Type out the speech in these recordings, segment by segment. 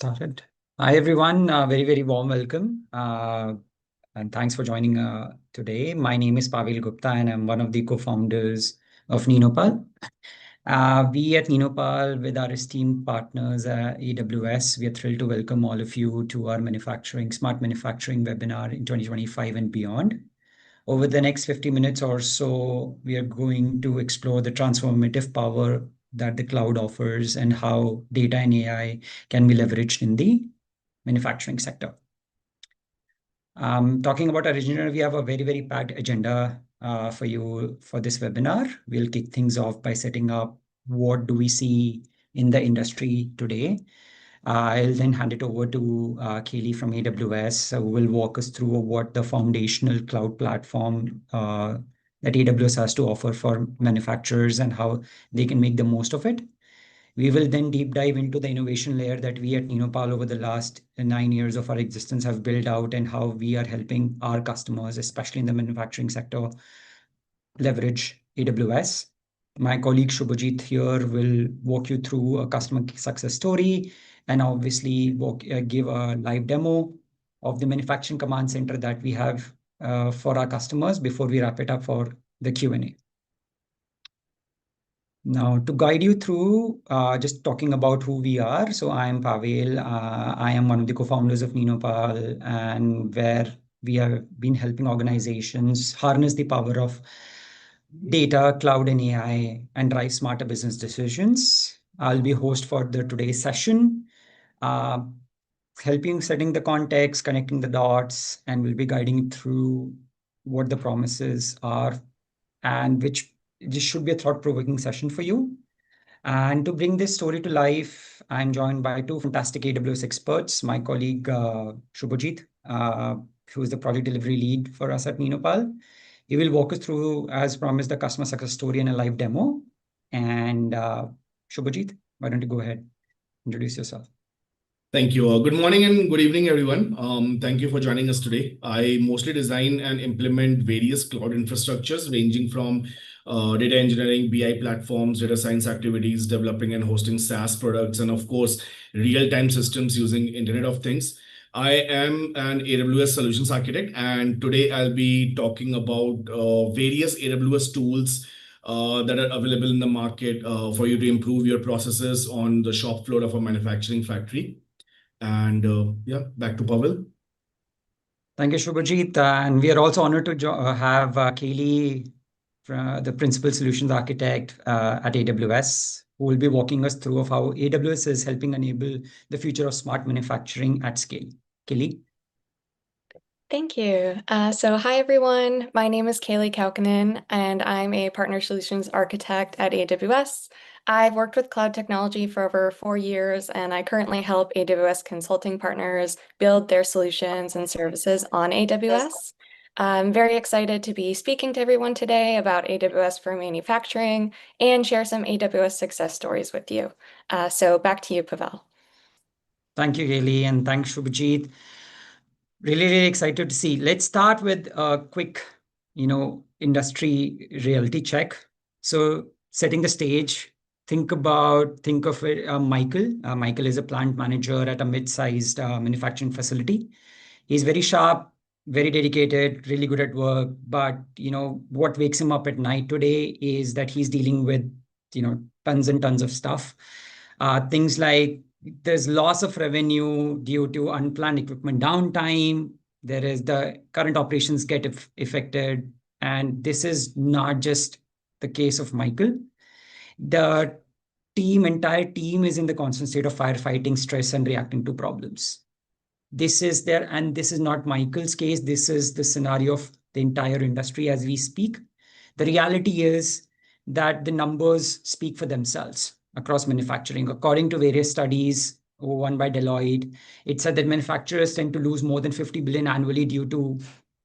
Started. Hi, everyone. Very, very warm welcome. And thanks for joining today. My name is Pavel Gupta, and I'm one of the co-founders of NeenOpal. We at NeenOpal, with our esteemed partners at AWS, we are thrilled to welcome all of you to our Smart Manufacturing webinar in 2025 and beyond. Over the next 50 minutes or so, we are going to explore the transformative power that the cloud offers and how data and AI can be leveraged in the manufacturing sector. Talking about our agenda, we have a very, very packed agenda for you for this webinar. We'll kick things off by setting up what do we see in the industry today. I'll then hand it over to Kaylee from AWS, who will walk us through what the foundational cloud platform that AWS has to offer for manufacturers and how they can make the most of it. We will then deep dive into the innovation layer that we at NeenOpal over the last 9 years of our existence have built out and how we are helping our customers, especially in the manufacturing sector, leverage AWS. My colleague Shubhajit here will walk you through a customer success story and obviously give a live demo of the manufacturing command center that we have for our customers before we wrap it up for the Q&A. Now, to guide you through, just talking about who we are. So I am Pavel. I am one of the co-founders of NeenOpal, and where we have been helping organizations harness the power of data, cloud, and AI and drive smarter business decisions. I'll be host for today's session, helping setting the context, connecting the dots, and we'll be guiding you through what the promises are and which this should be a thought-provoking session for you. And to bring this story to life, I'm joined by two fantastic AWS experts, my colleague Shubhajit, who is the product delivery lead for us at NeenOpal. He will walk us through, as promised, the customer success story and a live demo. And Shubhajit, why don't you go ahead, introduce yourself. Thank you. Good morning and good evening, everyone. Thank you for joining us today. I mostly design and implement various cloud infrastructures ranging from data engineering, BI platforms, data science activities, developing and hosting SaaS products, and of course, real-time systems using Internet of Things. I am an AWS solutions architect, and today I'll be talking about various AWS tools that are available in the market for you to improve your processes on the shop floor of a manufacturing factory. And yeah, back to Pavel. Thank you, Shubhajit. And we are also honored to have Kaylee, the Principal Solutions Architect at AWS, who will be walking us through of how AWS is helping enable the future of smart manufacturing at scale. Kaylee? Thank you. So hi, everyone. My name is Kaylee Kaukinen, and I'm a Partner Solutions Architect at AWS. I've worked with cloud technology for over 4 years, and I currently help AWS consulting partners build their solutions and services on AWS. I'm very excited to be speaking to everyone today about AWS for manufacturing and share some AWS success stories with you. So back to you, Pavel. Thank you, Kaylee, and thanks, Shubhajit. Really, really excited to see. Let's start with a quick, industry reality check. So setting the stage, think of it, Michael. Michael is a plant manager at a mid-sized manufacturing facility. He's very sharp, very dedicated, really good at work. But, what wakes him up at night today is that he's dealing with, tons and tons of stuff. Things like there's loss of revenue due to unplanned equipment downtime. There is the current operations get affected. And this is not just the case of Michael. The entire team is in the constant state of firefighting, stress, and reacting to problems. This is there, and this is not Michael's case. This is the scenario of the entire industry as we speak. The reality is that the numbers speak for themselves across manufacturing. According to various studies, one by Deloitte, it said that manufacturers tend to lose more than 50 billion annually due to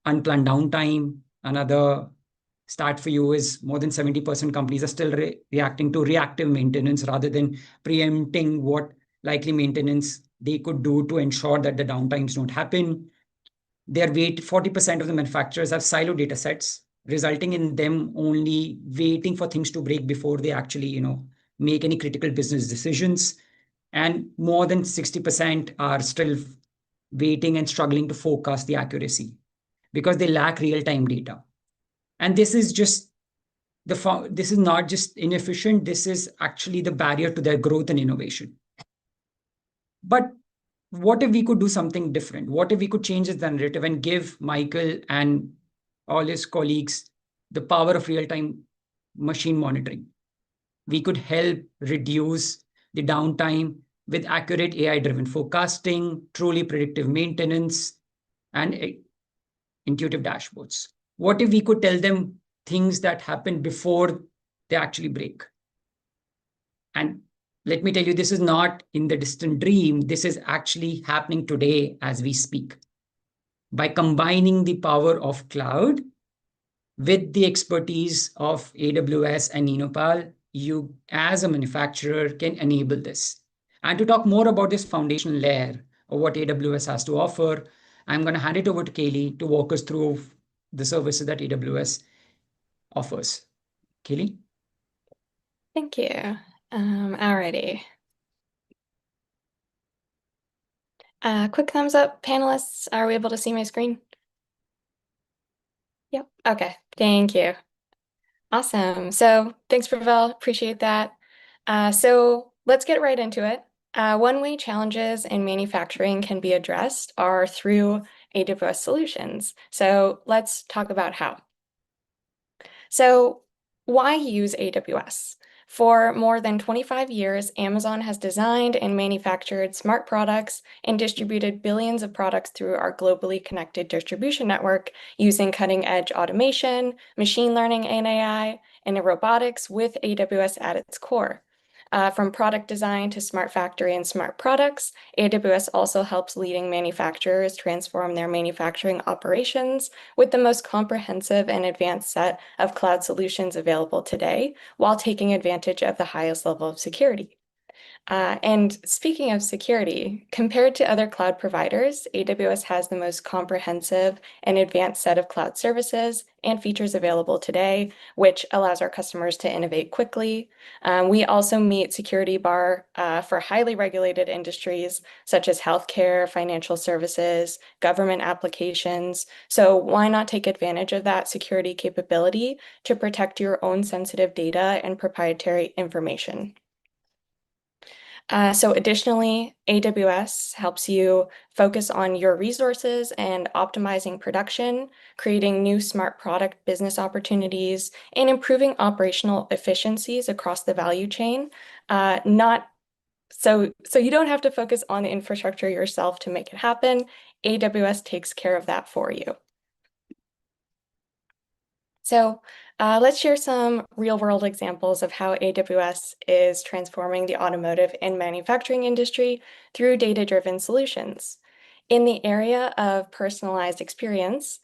unplanned downtime. Another stat for you is more than 70% companies are still reacting to reactive maintenance rather than preempting what likely maintenance they could do to ensure that the downtimes don't happen. 40% of the manufacturers have silo data sets, resulting in them only waiting for things to break before they actually, make any critical business decisions. And more than 60% are still waiting and struggling to forecast the accuracy because they lack real-time data. And this is not just inefficient, this is actually the barrier to their growth and innovation. But what if we could do something different? What if we could change the narrative and give Michael and all his colleagues the power of real-time machine monitoring? We could help reduce the downtime with accurate AI-driven forecasting, truly predictive maintenance, and intuitive dashboards. What if we could tell them things that happen before they actually break? And let me tell you, this is not in the distant dream. This is actually happening today as we speak. By combining the power of cloud with the expertise of AWS and NeenOpal, you as a manufacturer can enable this. And to talk more about this foundational layer of what AWS has to offer, I'm going to hand it over to Kaylee to walk us through the services that AWS offers. Kaylee? Thank you. Alrighty. Quick thumbs up, panelists. Are we able to see my screen? Yep. Okay. Thank you. Awesome. So thanks, Pavel. Appreciate that. So let's get right into it. One way challenges in manufacturing can be addressed are through AWS solutions. So let's talk about how. So why use AWS? For more than 25 years, Amazon has designed and manufactured smart products and distributed billions of products through our globally connected distribution network using cutting-edge automation, machine learning and AI, and robotics with AWS at its core. From product design to smart factory and smart products, AWS also helps leading manufacturers transform their manufacturing operations with the most comprehensive and advanced set of cloud solutions available today, while taking advantage of the highest level of security. And speaking of security, compared to other cloud providers, AWS has the most comprehensive and advanced set of cloud services and features available today, which allows our customers to innovate quickly. We also meet security bar for highly regulated industries such as healthcare, financial services, government applications. So why not take advantage of that security capability to protect your own sensitive data and proprietary information? So additionally, AWS helps you focus on your resources and optimizing production, creating new smart product business opportunities, and improving operational efficiencies across the value chain. So you don't have to focus on the infrastructure yourself to make it happen. AWS takes care of that for you. So let's share some real-world examples of how AWS is transforming the automotive and manufacturing industry through data-driven solutions. In the area of personalized experience,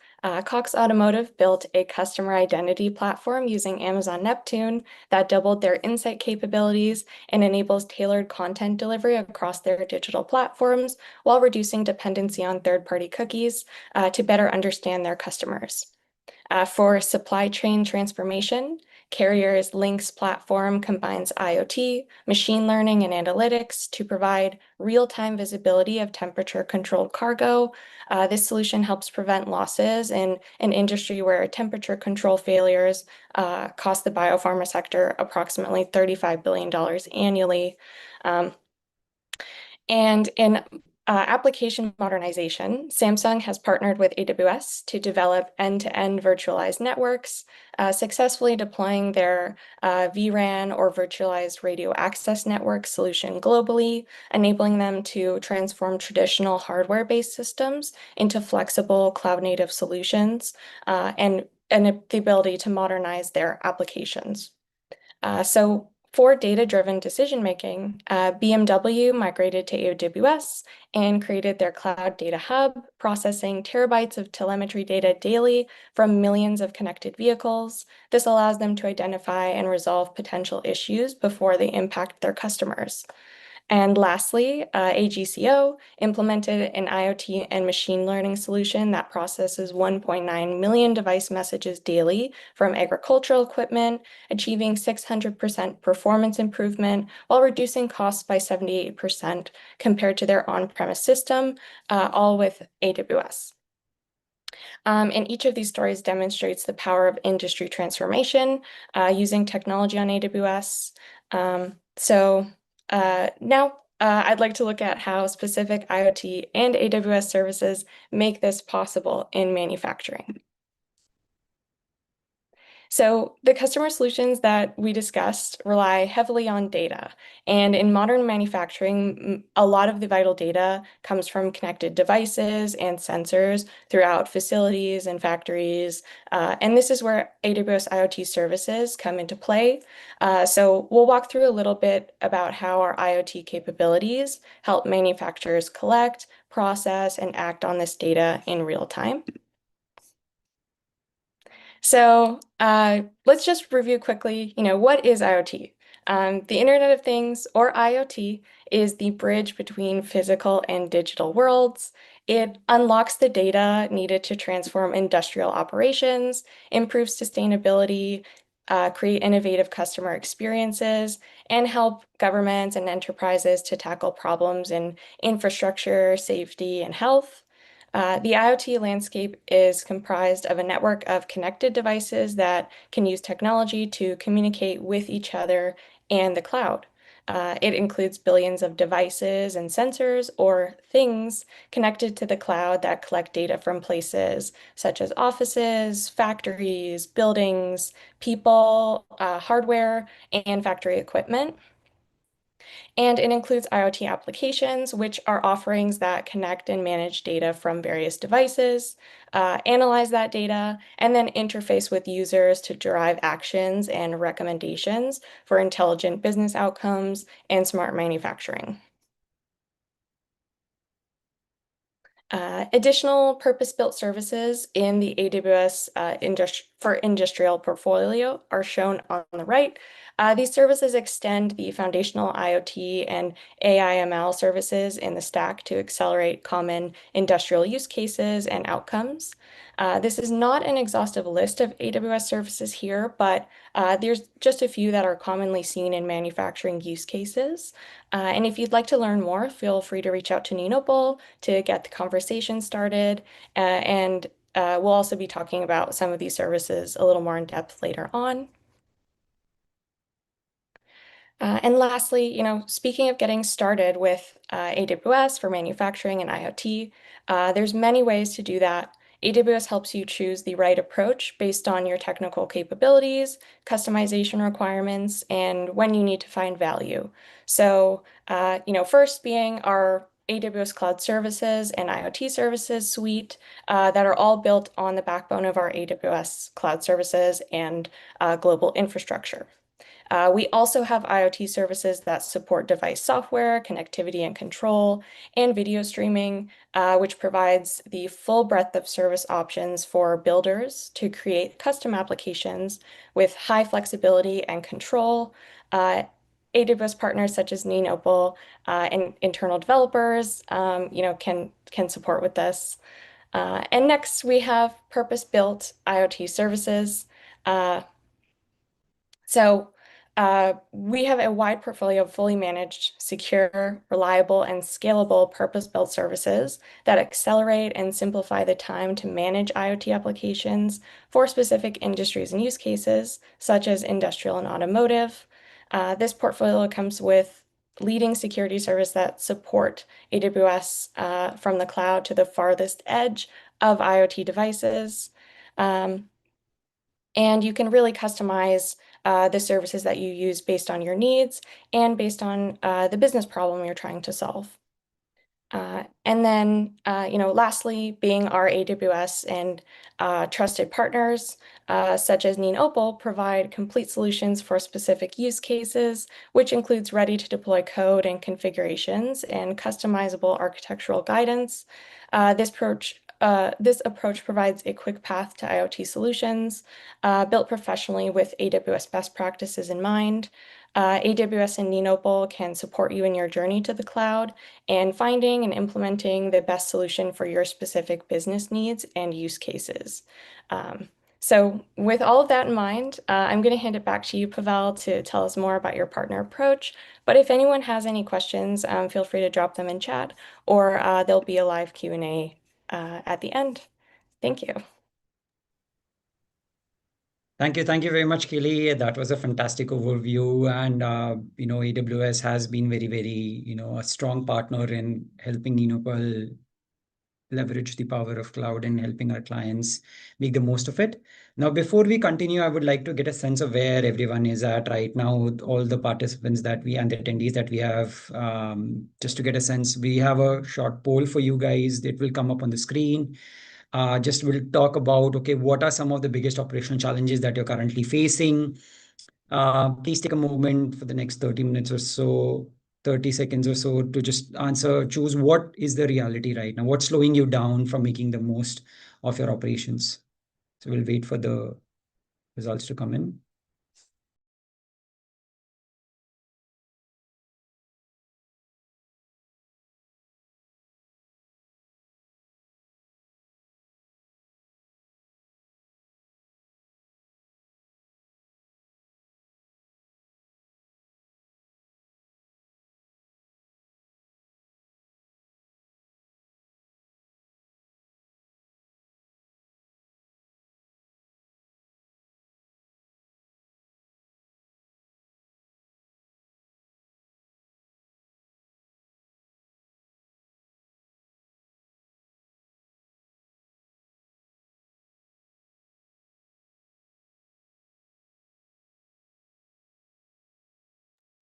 Cox Automotive built a customer identity platform using Amazon Neptune that doubled their insight capabilities and enables tailored content delivery across their digital platforms while reducing dependency on third-party cookies to better understand their customers. For supply chain transformation, Carrier's Lynx platform combines IoT, machine learning, and analytics to provide real-time visibility of temperature-controlled cargo. This solution helps prevent losses in an industry where temperature control failures cost the biopharma sector approximately $35 billion annually. And in application modernization, Samsung has partnered with AWS to develop end-to-end virtualized networks, successfully deploying their vRAN or virtualized radio access network solution globally, enabling them to transform traditional hardware-based systems into flexible cloud-native solutions and the ability to modernize their applications. So for data-driven decision-making, BMW migrated to AWS and created their Cloud Data Hub, processing terabytes of telemetry data daily from millions of connected vehicles. This allows them to identify and resolve potential issues before they impact their customers. And lastly, AGCO implemented an IoT and machine learning solution that processes 1.9 million device messages daily from agricultural equipment, achieving 600% performance improvement while reducing costs by 78% compared to their on-premise system, all with AWS. And each of these stories demonstrates the power of industry transformation using technology on AWS. Now I'd like to look at how specific IoT and AWS services make this possible in manufacturing. So the customer solutions that we discussed rely heavily on data. And in modern manufacturing, a lot of the vital data comes from connected devices and sensors throughout facilities and factories. And this is where AWS IoT services come into play. So we'll walk through a little bit about how our IoT capabilities help manufacturers collect, process, and act on this data in real time. So let's just review quickly, what is IoT? The Internet of Things, or IoT, is the bridge between physical and digital worlds. It unlocks the data needed to transform industrial operations, improve sustainability, create innovative customer experiences, and help governments and enterprises to tackle problems in infrastructure, safety, and health. The IoT landscape is comprised of a network of connected devices that can use technology to communicate with each other and the cloud. It includes billions of devices and sensors or things connected to the cloud that collect data from places such as offices, factories, buildings, people, hardware, and factory equipment. And it includes IoT applications, which are offerings that connect and manage data from various devices, analyze that data, and then interface with users to derive actions and recommendations for intelligent business outcomes and smart manufacturing. Additional purpose-built services in the AWS for industrial portfolio are shown on the right. These services extend the foundational IoT and AI/ML services in the stack to accelerate common industrial use cases and outcomes. This is not an exhaustive list of AWS services here, but there's just a few that are commonly seen in manufacturing use cases. And if you'd like to learn more, feel free to reach out to NeenOpal to get the conversation started. And we'll also be talking about some of these services a little more in depth later on. And lastly, speaking of getting started with AWS for manufacturing and IoT, there's many ways to do that. AWS helps you choose the right approach based on your technical capabilities, customization requirements, and when you need to find value. So, first being our AWS Cloud Services and IoT Services suite that are all built on the backbone of our AWS Cloud Services and global infrastructure. We also have IoT services that support device software, connectivity and control, and video streaming, which provides the full breadth of service options for builders to create custom applications with high flexibility and control. AWS partners such as NeenOpal and internal developers, can support with this. And next, we have purpose-built IoT services. We have a wide portfolio of fully managed, secure, reliable, and scalable purpose-built services that accelerate and simplify the time to manage IoT applications for specific industries and use cases, such as industrial and automotive. This portfolio comes with leading security services that support AWS from the cloud to the farthest edge of IoT devices. And you can really customize the services that you use based on your needs and based on the business problem you're trying to solve. And then, lastly, being our AWS and trusted partners, such as NeenOpal, provide complete solutions for specific use cases, which includes ready-to-deploy code and configurations and customizable architectural guidance. This approach this approach provides a quick path to IoT solutions, built professionally with AWS best practices in mind. AWS and NeenOpal can support you in your journey to the cloud and finding and implementing the best solution for your specific business needs and use cases. So with all of that in mind, I'm going to hand it back to you, Pavel, to tell us more about your partner approach. But if anyone has any questions, feel free to drop them in chat, or there'll be a live Q&A at the end. Thank you. Thank you. Thank you very much, Kelly. That was a fantastic overview. And, AWS has been very, very, a strong partner in helping NeenOpal leverage the power of cloud and helping our clients make the most of it. Now, before we continue, I would like to get a sense of where everyone is at right now, all the participants and the attendees that we have, just to get a sense. We have a short poll for you guys. It will come up on the screen. Just we'll talk about, okay, what are some of the biggest operational challenges that you're currently facing? Please take a moment for the next 30 minutes or so, 30 seconds or so to just choose what is the reality right now, what's slowing you down from making the most of your operations. So we'll wait for the results to come in.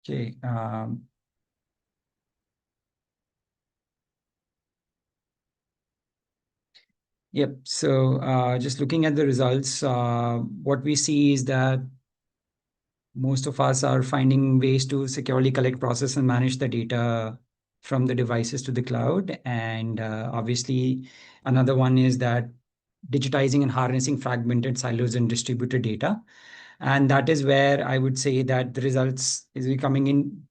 Okay. Yep. So just looking at the results, what we see is that most of us are finding ways to securely collect, process, and manage the data from the devices to the cloud. And obviously, another one is that digitizing and harnessing fragmented silos and distributed data. And that is where I would say that the results is coming in.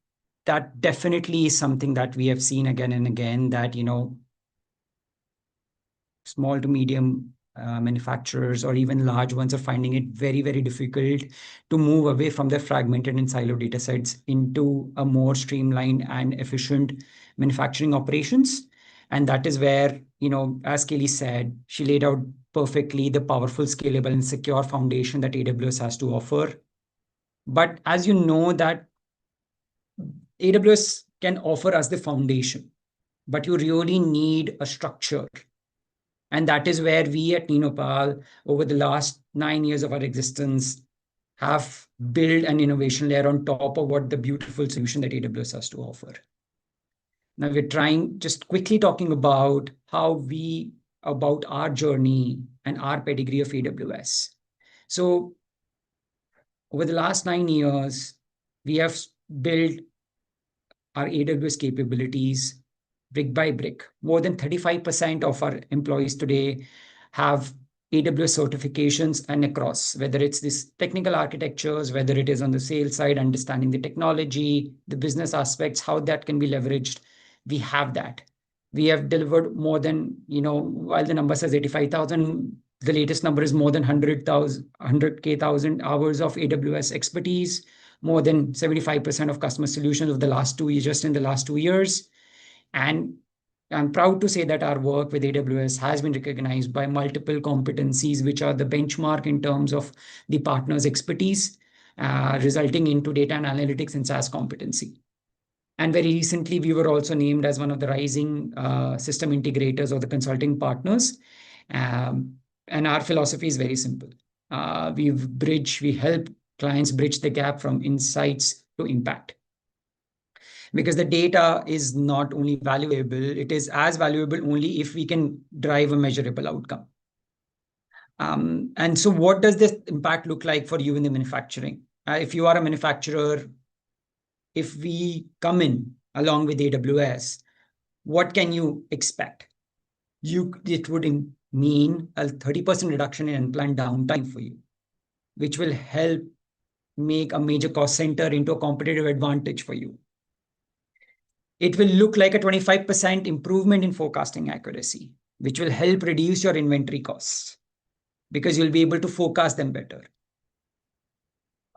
That definitely is something that we have seen again and again, that, small to medium manufacturers or even large ones are finding it very, very difficult to move away from their fragmented and siloed data sets into a more streamlined and efficient manufacturing operations. And that is where, as Kelly said, she laid out perfectly the powerful, scalable, and secure foundation that AWS has to offer. But as you know, that AWS can offer us the foundation, but you really need a structure. And that is where we at NeenOpal, over the last 9 years of our existence, have built an innovation layer on top of what the beautiful solution that AWS has to offer. Now we're just quickly talking about about our journey and our pedigree of AWS. So over the last 9 years, we have built our AWS capabilities brick by brick. More than 35% of our employees today have AWS certifications and across, whether it's this technical architectures, whether it is on the sales side, understanding the technology, the business aspects, how that can be leveraged. We have that. We have delivered more than, while the number says 85,000, the latest number is more than 100,000 hours of AWS expertise, more than 75% of customer solutions of the last 2 years, just in the last 2 years. And I'm proud to say that our work with AWS has been recognized by multiple competencies, which are the benchmark in terms of the partner's expertise, resulting into data and analytics and SaaS competency. And very recently, we were also named as one of the rising system integrators or the consulting partners. And our philosophy is very simple. We help clients bridge the gap from insights to impact. Because the data is not only valuable, it is as valuable only if we can drive a measurable outcome. And so what does this impact look like for you in the manufacturing? If you are a manufacturer, if we come in along with AWS, what can you expect? it would mean a 30% reduction in unplanned downtime for you, which will help make a major cost center into a competitive advantage for you. It will look like a 25% improvement in forecasting accuracy, which will help reduce your inventory costs because you'll be able to forecast them better.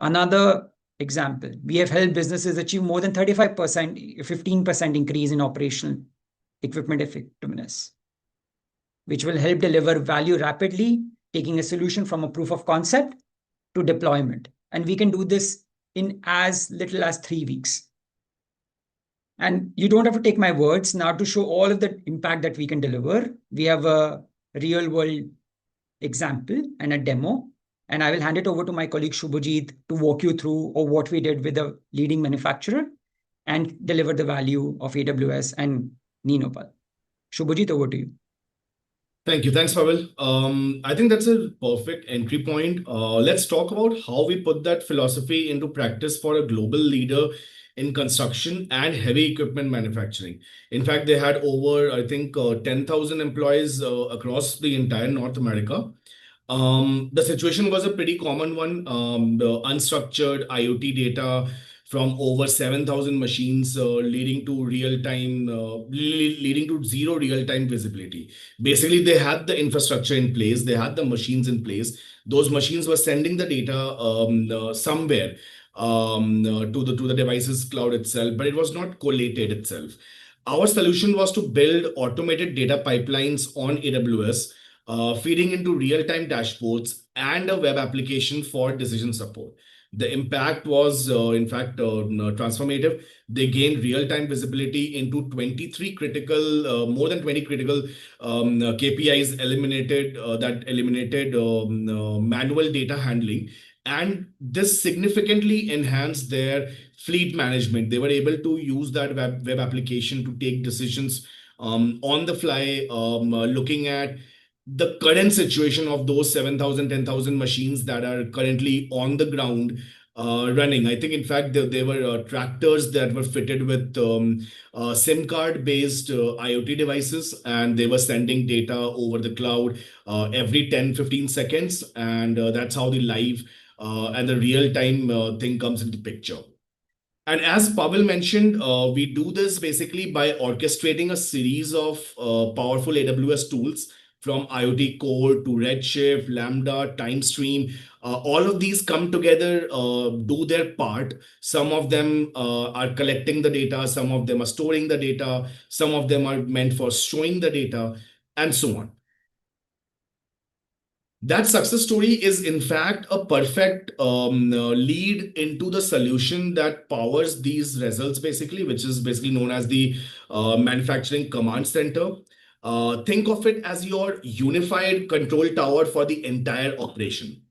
Another example, we have helped businesses achieve more than 35%, 15% increase in operational equipment effectiveness, which will help deliver value rapidly, taking a solution from a proof of concept to deployment. And we can do this in as little as 3 weeks. And you don't have to take my words. Now, to show all of the impact that we can deliver, we have a real world example and a demo. And I will hand it over to my colleague Shubhajit to walk you through what we did with a leading manufacturer and deliver the value of AWS and NeenOpal. Shubhajit, over to you. Thank you. Thanks, Pavel. I think that's a perfect entry point. Let's talk about how we put that philosophy into practice for a global leader in construction and heavy equipment manufacturing. In fact, they had over, I think, 10,000 employees across the entire North America. The situation was a pretty common one. The unstructured IoT data from over 7,000 machines leading to zero real-time visibility. Basically, they had the infrastructure in place, they had the machines in place. Those machines were sending the data somewhere to the device's cloud itself, but it was not collated itself. Our solution was to build automated data pipelines on AWS, feeding into real-time dashboards and a web application for decision support. The impact was, in fact, transformative. They gained real-time visibility into 23 critical, more than 20 critical KPIs eliminated that eliminated manual data handling. And this significantly enhanced their fleet management. They were able to use that web application to take decisions on the fly, looking at the current situation of those 7,000, 10,000 machines that are currently on the ground running. I think, in fact, there were tractors that were fitted with SIM card based IoT devices, and they were sending data over the cloud every 10, 15 seconds. And that's how the live and the real time thing comes into the picture. And as Pavel mentioned, we do this basically by orchestrating a series of powerful AWS tools, from IoT Core to Redshift, Lambda, TimeStream. All of these come together, do their part. Some of them are collecting the data, some of them are storing the data, some of them are meant for showing the data, and so on. That success story is, in fact, a perfect lead into the solution that powers these results, basically, which is basically known as the manufacturing command center. Think of it as your unified control tower for the entire operation.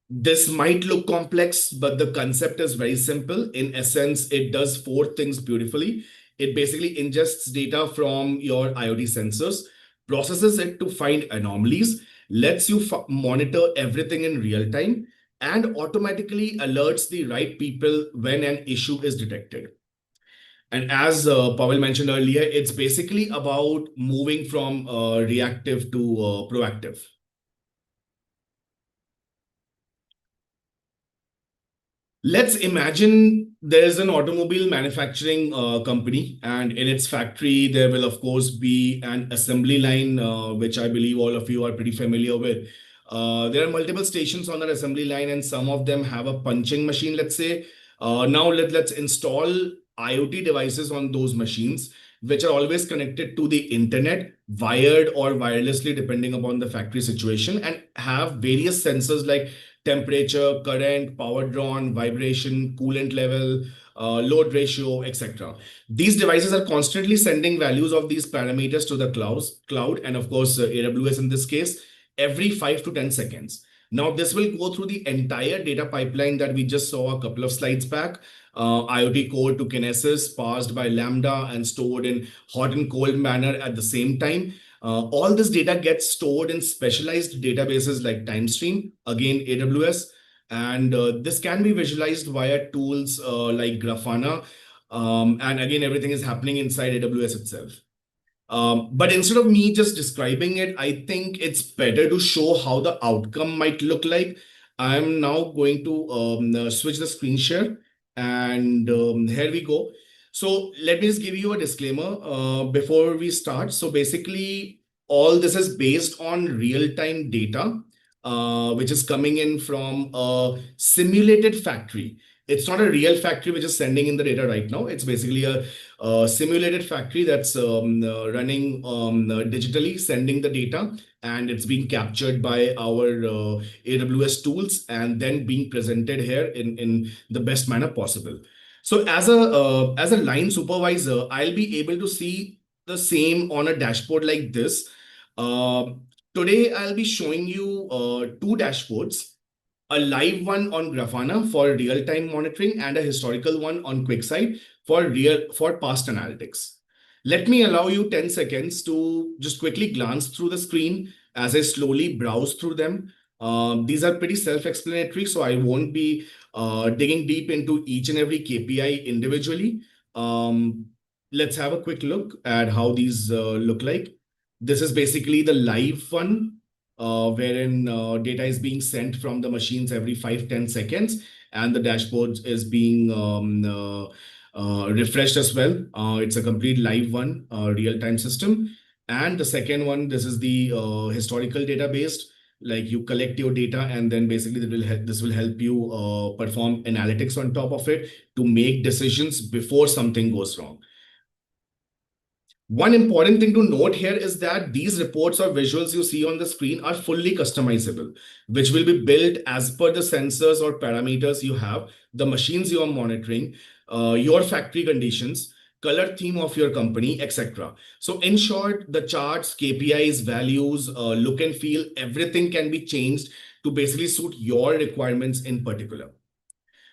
This might look complex, but the concept is very simple. In essence, it does 4 things beautifully. It basically ingests data from your IoT sensors, processes it to find anomalies, lets you monitor everything in real time, and automatically alerts the right people when an issue is detected. And as Pavel mentioned earlier, it's basically about moving from reactive to proactive. Let's imagine there's an automobile manufacturing company, and in its factory, there will, of course, be an assembly line, which I believe all of you are pretty familiar with. There are multiple stations on that assembly line, and some of them have a punching machine, let's say. Now let's install IoT devices on those machines, which are always connected to the internet, wired or wirelessly, depending upon the factory situation, and have various sensors like temperature, current, power drawn, vibration, coolant level, load ratio, etc. These devices are constantly sending values of these parameters to the cloud, and of course, AWS in this case, every 5 to 10 seconds. Now, this will go through the entire data pipeline that we just saw a couple of slides back. IoT Core to Kinesis, parsed by Lambda and stored in hot and cold manner at the same time. All this data gets stored in specialized databases like TimeStream, again, AWS. And this can be visualized via tools like Grafana. And again, everything is happening inside AWS itself. But instead of me just describing it, I think it's better to show how the outcome might look like. I'm now going to switch the screen share, and here we go. So let me just give you a disclaimer before we start. So basically, all this is based on real-time data, which is coming in from a simulated factory. It's not a real factory which is sending in the data right now. It's basically a simulated factory that's running digitally, sending the data, and it's being captured by our AWS tools and then being presented here in the best manner possible. So as a line supervisor, I'll be able to see the same on a dashboard like this. Uh, Today, I'll be showing you two dashboards, a live one on Grafana for real-time monitoring and a historical one on QuickSight for past analytics. Let me allow you 10 seconds to just quickly glance through the screen as I slowly browse through them. These are pretty self-explanatory, so I won't be digging deep into each and every KPI individually. Um, let's have a quick look at how these look like. This is basically the live one, wherein data is being sent from the machines every 5-10 seconds, and the dashboard is being refreshed as well. It's a complete live one, real-time system. And the second one, this is the historical database. Like you collect your data, and then basically this will help you perform analytics on top of it to make decisions before something goes wrong. One important thing to note here is that these reports or visuals you see on the screen are fully customizable, which will be built as per the sensors or parameters you have, the machines you are monitoring, your factory conditions, color theme of your company, etc. So in short, the charts, KPIs, values, look and feel, everything can be changed to basically suit your requirements in particular.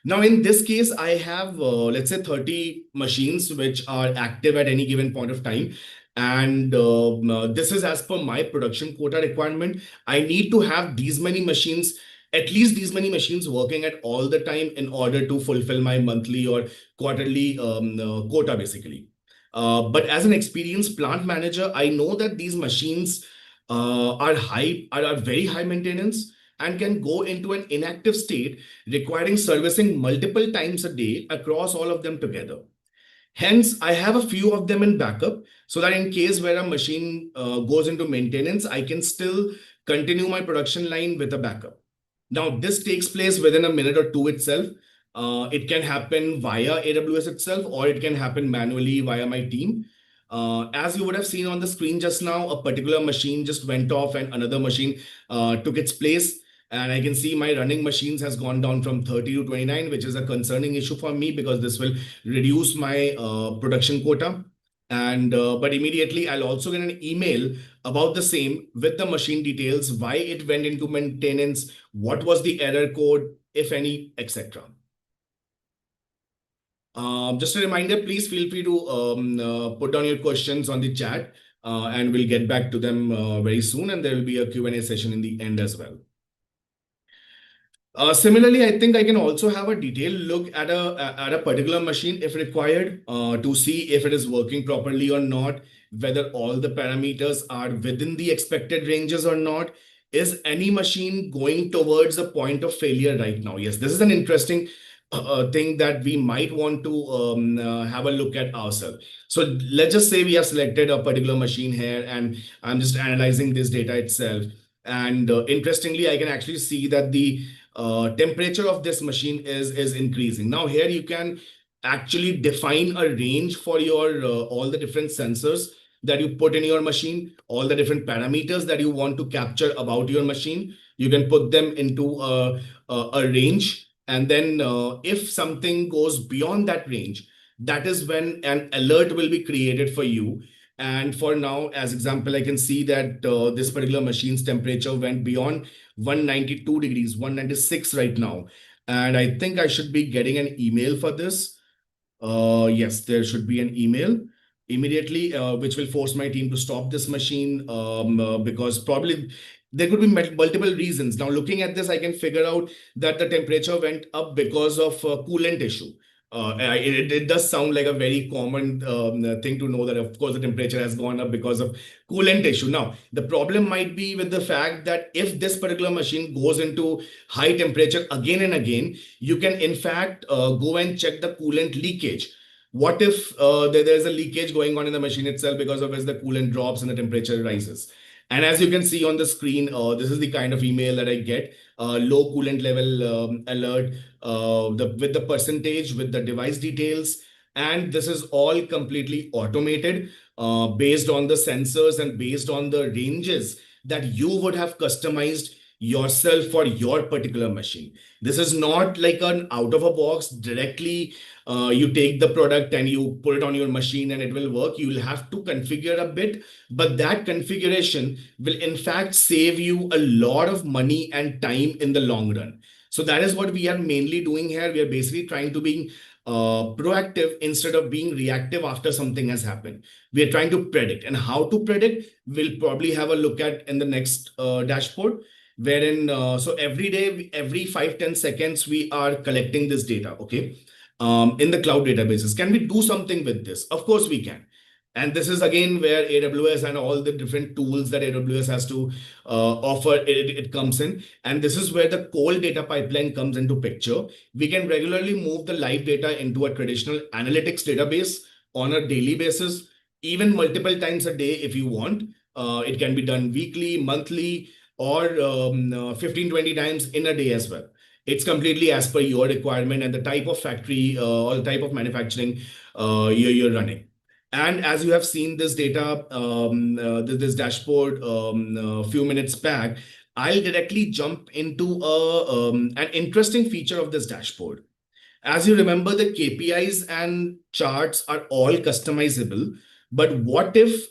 Now, in this case, I have, let's say, 30 machines which are active at any given point of time. And this is as per my production quota requirement. I need to have these many machines, at least these many machines working at all the time in order to fulfill my monthly or quarterly quota, basically. But as an experienced plant manager, I know that these machines are very high maintenance and can go into an inactive state, requiring servicing multiple times a day across all of them together. Hence, I have a few of them in backup so that in case where a machine goes into maintenance, I can still continue my production line with a backup. Now, this takes place within a minute or two itself. It can happen via AWS itself, or it can happen manually via my team. As you would have seen on the screen just now, a particular machine just went off and another machine took its place. And I can see my running machines has gone down from 30 to 29, which is a concerning issue for me because this will reduce my production quota. And but immediately I'll also get an email about the same with the machine details, why it went into maintenance, what was the error code, if any, etc. Just a reminder, please feel free to put down your questions on the chat, and we'll get back to them very soon. And there will be a Q&A session in the end as well. Similarly, I think I can also have a detailed look at a particular machine if required to see if it is working properly or not, whether all the parameters are within the expected ranges or not. Is any machine going towards a point of failure right now? Yes, this is an interesting thing that we might want to have a look at ourselves. So let's just say we have selected a particular machine here, and I'm just analyzing this data itself. And interestingly, I can actually see that the temperature of this machine is increasing. Now here you can actually define a range for your all the different sensors that you put in your machine, all the different parameters that you want to capture about your machine. You can put them into a range, and then if something goes beyond that range, that is when an alert will be created for you. And for now, as example, I can see that this particular machine's temperature went beyond 192 degrees, 196 right now. And I think I should be getting an email for this. Yes, there should be an email immediately, which will force my team to stop this machine because probably there could be multiple reasons. Now, looking at this, I can figure out that the temperature went up because of a coolant issue. It does sound like a very common thing to know that, of course, the temperature has gone up because of coolant issue. Now, the problem might be with the fact that if this particular machine goes into high temperature again and again, you can in fact go and check the coolant leakage. What if there's a leakage going on in the machine itself, because of which the coolant drops and the temperature rises? And as you can see on the screen, this is the kind of email that I get. Low coolant level alert, with the percentage, with the device details. And this is all completely automated, based on the sensors and based on the ranges that you would have customized yourself for your particular machine. This is not like an out of a box directly. You take the product and you put it on your machine and it will work. You will have to configure a bit, but that configuration will in fact save you a lot of money and time in the long run. So that is what we are mainly doing here. We are basically trying to be proactive instead of being reactive after something has happened. We are trying to predict, and how to predict we'll probably have a look at in the next dashboard, wherein so every day, every 5-10 seconds, we are collecting this data. Okay, in the cloud databases. Can we do something with this? Of course we can. And this is again where AWS and all the different tools that AWS has to offer, it comes in. And this is where the cold data pipeline comes into picture. We can regularly move the live data into a traditional analytics database on a daily basis, even multiple times a day if you want. It can be done weekly, monthly, or 15-20 times in a day as well. It's completely as per your requirement and the type of factory or the type of manufacturing you're running. And as you have seen this data, this dashboard a few minutes back, I'll directly jump into an interesting feature of this dashboard. As you remember, the KPIs and charts are all customizable. But what if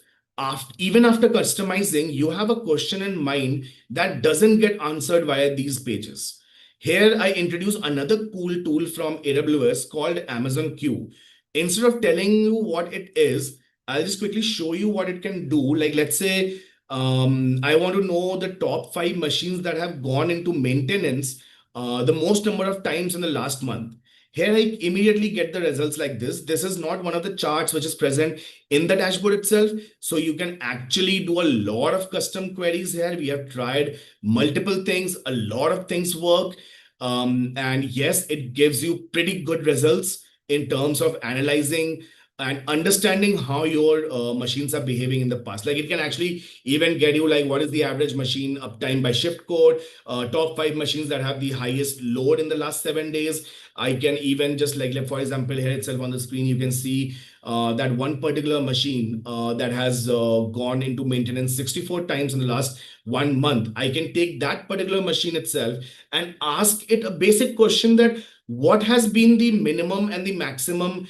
even after customizing, you have a question in mind that doesn't get answered via these pages? Here, I introduce another cool tool from AWS called Amazon Q. Instead of telling you what it is, I'll just quickly show you what it can do. Like, let's say I want to know the top 5 machines that have gone into maintenance the most number of times in the last month. Here, I immediately get the results like this. This is not one of the charts which is present in the dashboard itself. So you can actually do a lot of custom queries here. We have tried multiple things. A lot of things work. And yes, it gives you pretty good results in terms of analyzing and understanding how your machines are behaving in the past. Like, it can actually even get you like what is the average machine uptime by shift code, top 5 machines that have the highest load in the last 7 days. I can even just like for example, here itself on the screen, you can see that one particular machine that has gone into maintenance 64 times in the last 1 month. I can take that particular machine itself and ask it a basic question that what has been the minimum and the maximum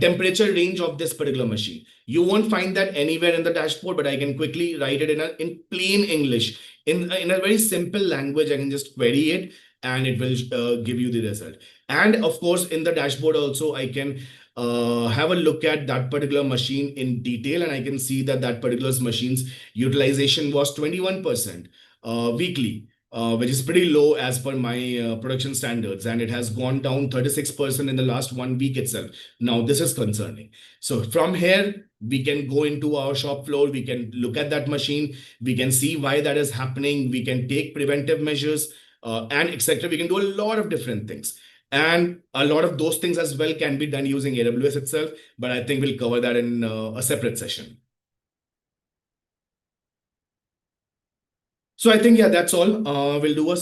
temperature range of this particular machine. You won't find that anywhere in the dashboard, but I can quickly write it in plain English, in a very simple language. I can just query it and it will give you the result. And of course, in the dashboard also, I can have a look at that particular machine in detail, and I can see that that particular machine's utilization was 21% weekly. Which is pretty low as per my production standards. And it has gone down 36% in the last 1 week itself. Now, this is concerning. So from here, we can go into our shop floor. We can look at that machine. We can see why that is happening. We can take preventive measures and etc. We can do a lot of different things. And a lot of those things as well can be done using AWS itself. But I think we'll cover that in a separate session. So I think, yeah, that's all. We'll do a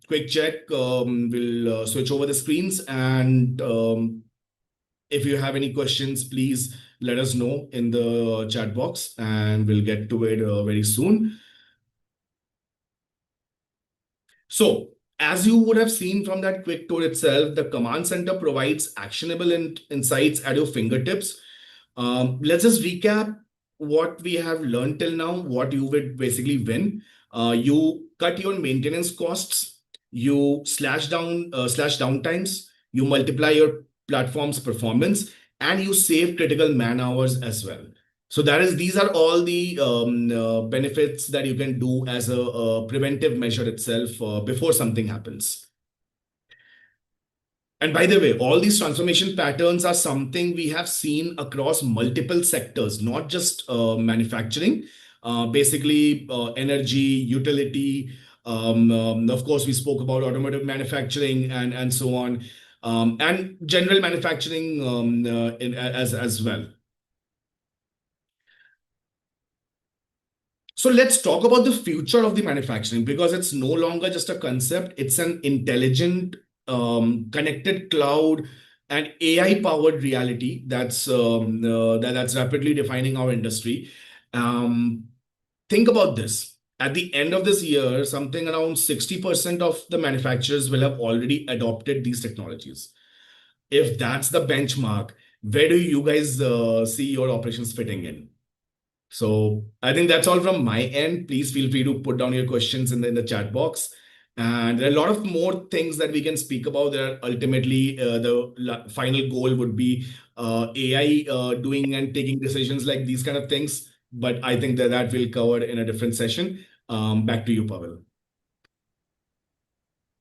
quick check. We'll switch over the screens. And if you have any questions, please let us know in the chat box and we'll get to it very soon. So as you would have seen from that quick tour itself, the command center provides actionable insights at your fingertips. Let's just recap what we have learned till now, what you would basically win. You cut your maintenance costs, you slash downtimes, you multiply your platform's performance, and you save critical man hours as well. So these are all the benefits that you can do as a preventive measure itself before something happens. And by the way, all these transformation patterns are something we have seen across multiple sectors, not just manufacturing, basically energy, utility. Of course, we spoke about automotive manufacturing and so on, and general manufacturing as well. So let's talk about the future of the manufacturing because it's no longer just a concept, it's an intelligent, connected cloud and AI powered reality that's rapidly defining our industry. Um, think about this. At the end of this year, something around 60% of the manufacturers will have already adopted these technologies. If that's the benchmark, where do you guys see your operations fitting in? So I think that's all from my end. Please feel free to put down your questions in the chat box. And there are a lot of more things that we can speak about. There are ultimately final goal would be AI doing and taking decisions like these kind of things. But I think that we'll cover in a different session. Back to you, Pavel.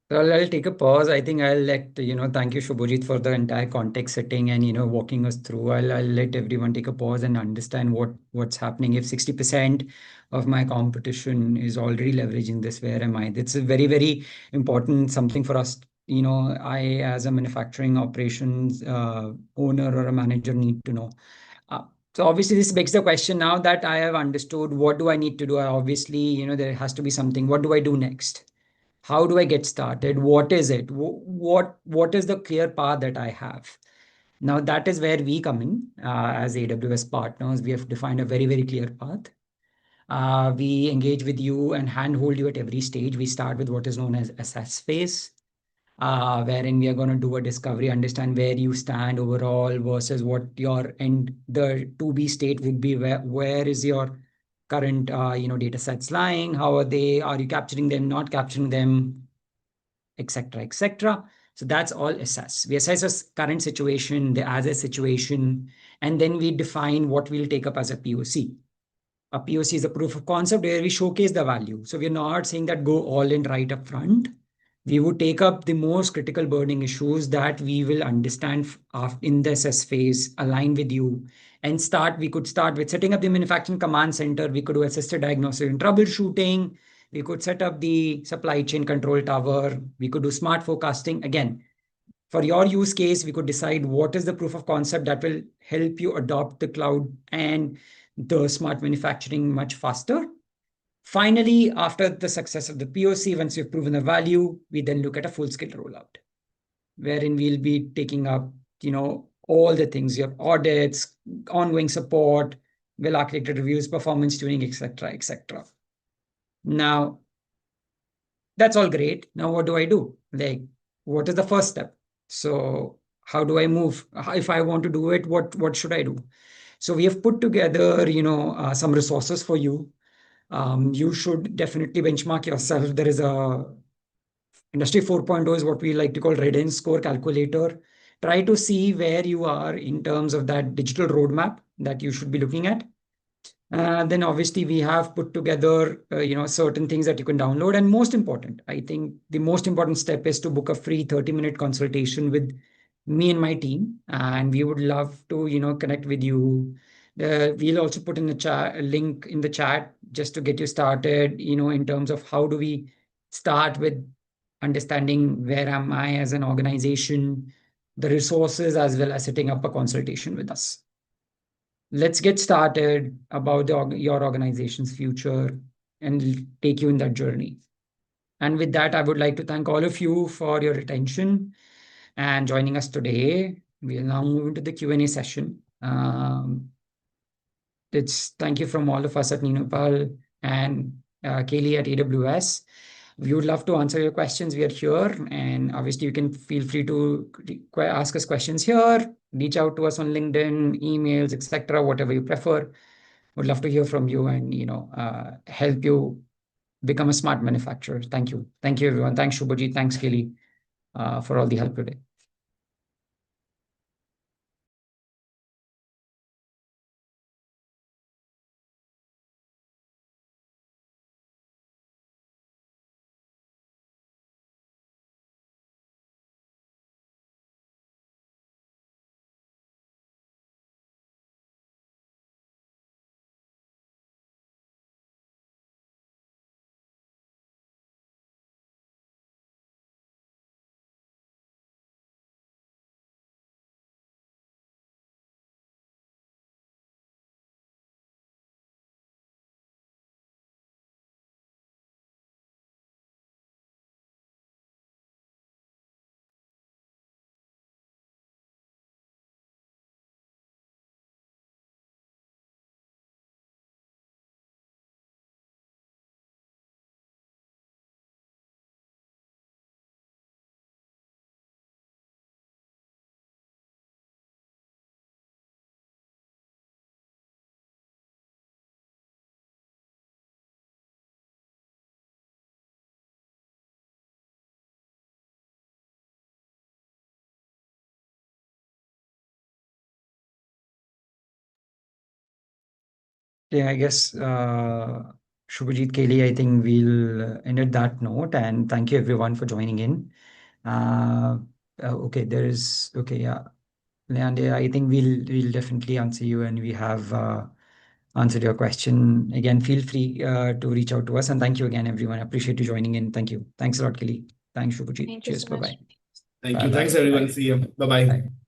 Well, I'll take a pause. I think I'll let, thank you, Shubhajit, for the entire context setting and, walking us through. I'll let everyone take a pause and understand what's happening. If 60% of my competition is already leveraging this, where am I? That's a very, very important something for us. I, as a manufacturing operations owner or a manager, need to know. Uh, so obviously this begs the question now that I have understood what do I need to do. Obviously, there has to be something. What do I do next? How do I get started? What is it? What is the clear path that I have? Now that is where we come in as AWS partners. We have defined a very, very clear path. We engage with you and handhold you at every stage. We start with what is known as assess phase, wherein we are going to do a discovery, understand where you stand overall versus what your end, the to be state would be, where is your current data sets lying, how are they, are you capturing them, not capturing them, etc., etc. So that's all assess. We assess a current situation, the as a situation, and then we define what we'll take up as a POC. A POC is a proof of concept where we showcase the value. So we're not saying that go all in right up front. We would take up the most critical burning issues that we will understand in the assess phase, align with you, and start. We could start with setting up the manufacturing command center. We could do assisted diagnosis and troubleshooting. We could set up the supply chain control tower. We could do smart forecasting. Again, for your use case, we could decide what is the proof of concept that will help you adopt the cloud and the smart manufacturing much faster. Finally, after the success of the POC, once we've proven the value, we then look at a full-scale rollout, wherein we'll be taking up, all the things. You have audits, ongoing support, well-architected reviews, performance tuning, etc., etc. Now, that's all great. Now, what do I do? Like, what is the first step? So, how do I move? If I want to do it, what should I do? So, we have put together, some resources for you. You should definitely benchmark yourself. There is a industry 4.0 is what we like to call readiness score calculator. Try to see where you are in terms of that digital roadmap that you should be looking at. Then obviously we have put together, certain things that you can download. And most important, I think the most important step is to book a free 30-minute consultation with me and my team. And we would love to, connect with you. We'll also put in the chat a link in the chat just to get you started, in terms of how do we start with understanding where am I as an organization, the resources, as well as setting up a consultation with us. Let's get started about your organization's future and take you in that journey. And with that, I would like to thank all of you for your attention and joining us today. We'll now move into the Q&A session. It's thank you from all of us at NeenOpal and Kaylee at AWS. We would love to answer your questions. We are here, and obviously you can feel free to ask us questions here, reach out to us on LinkedIn, emails, etc., whatever you prefer. Would love to hear from you and help you become a smart manufacturer. Thank you. Thank you, everyone. Thanks, Shubhajit. Thanks, Kelly, for all the help today. Yeah, I guess Shubhajit, Kaylee, I think we'll end at that note, and thank you everyone for joining in. Okay, yeah. Leande, I think we'll definitely answer you, and we have answered your question. Again, feel free to reach out to us, and thank you again, everyone. I appreciate you joining in. Thank you. Thanks a lot, Kaylee. Thanks, Shubhajit. Thank you Cheers. so much. Bye-bye. Thank you. Thanks, Bye-bye. everyone. Bye. See you. Bye-bye. Bye.